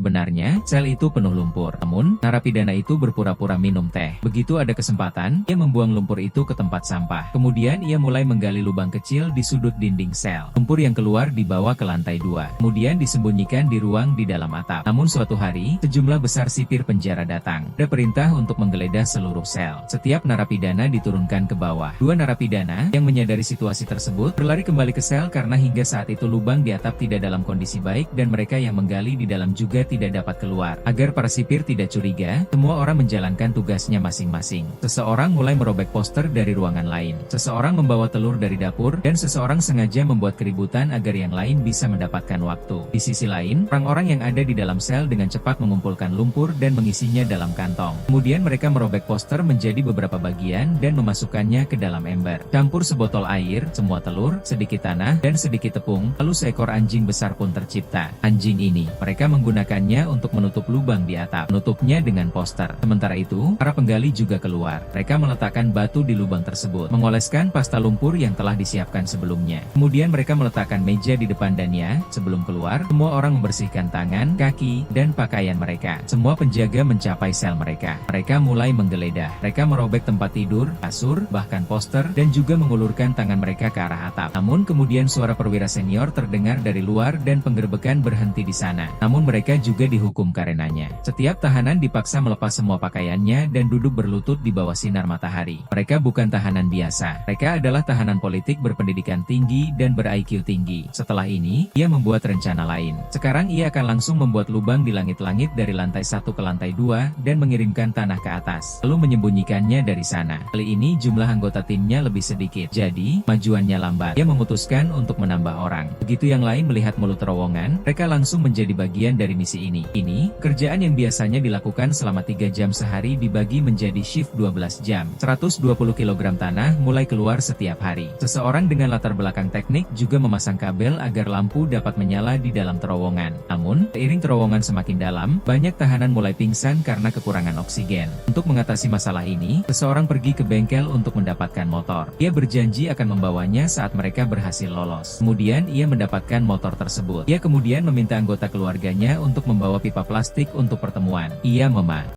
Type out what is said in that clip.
Sebenarnya, sel itu penuh lumpur. Namun, narapidana itu berpura-pura minum teh. Begitu ada kesempatan, ia membuang lumpur itu ke tempat sampah. Kemudian ia mulai menggali lubang kecil di sudut dinding sel. Lumpur yang keluar dibawa ke lantai 2. Kemudian disembunyikan di ruang di dalam atap. Namun suatu hari, sejumlah besar sipir penjara datang. Ada perintah untuk menggeledah seluruh sel. Setiap narapidana diturunkan ke bawah. 2 narapidana yang menyadari situasi tersebut berlari kembali ke sel karena hingga saat itu lubang di atap tidak dalam kondisi baik dan mereka yang menggali di dalam juga tidak dapat keluar. Agar para sipir tidak curiga, semua orang menjalankan tugasnya masing-masing. Seseorang mulai merobek poster dari ruangan lain. Seseorang membawa telur dari dapur, dan seseorang sengaja membuat keributan agar yang lain bisa mendapatkan waktu. Di sisi lain, orang-orang yang ada di dalam sel dengan cepat mengumpulkan lumpur dan mengisinya dalam kantong. Kemudian mereka merobek poster menjadi beberapa bagian dan memasukkannya ke dalam ember. Campur sebotol air, semua telur, sedikit tanah, dan sedikit tepung, lalu seekor anjing besar pun tercipta. Anjing ini, mereka menggunakannya untuk menutup lubang di atap, menutupnya dengan poster. Sementara itu, para penggali juga keluar. Mereka meletakkan batu di lubang tersebut, mengoleskan pasta lumpur yang telah disiapkan sebelumnya. Kemudian mereka meletakkan meja di depan dannya. Sebelum keluar, semua orang membersihkan tangan, kaki, dan pakaian mereka. Semua penjaga mencapai sel mereka. Mereka mulai menggeledah. Mereka merobek tempat tidur, kasur, bahkan poster, dan juga mengulurkan tangan mereka ke arah atap. Namun kemudian suara perwira senior terdengar dari luar dan penggerbekan berhenti di sana. Namun mereka juga dihukum karenanya. Setiap tahanan dipaksa melepas semua pakaiannya dan duduk berlutut di bawah sinar matahari. Mereka bukan tahanan biasa. Mereka adalah tahanan politik berpendidikan tinggi dan ber-IQ tinggi. Setelah ini, ia membuat rencana lain. Sekarang ia akan langsung membuat lubang di langit-langit dari lantai 1 ke lantai 2 dan mengirimkan tanah ke atas, lalu menyembunyikannya dari sana. Kali ini jumlah anggota timnya lebih sedikit, jadi majuannya lambat. Ia memutuskan untuk menambah orang. Begitu yang lain melihat mulut terowongan, mereka langsung menjadi bagian dari misi ini. Ini, kerjaan yang biasanya dilakukan selama 3 jam sehari dibagi menjadi shift 12 jam. 120 kg tanah mulai keluar setiap hari. Seseorang dengan latar belakang teknik juga memasang kabel agar lampu dapat menyala di dalam terowongan. Namun, seiring terowongan semakin dalam, banyak tahanan mulai pingsan karena kekurangan oksigen. Untuk mengatasi masalah ini, seseorang pergi ke bengkel untuk mendapatkan motor. Ia berjanji akan membawanya saat mereka berhasil lolos. Kemudian ia mendapatkan motor tersebut. Ia kemudian meminta anggota keluarganya untuk membawa pipa plastik untuk pertemuan. Ia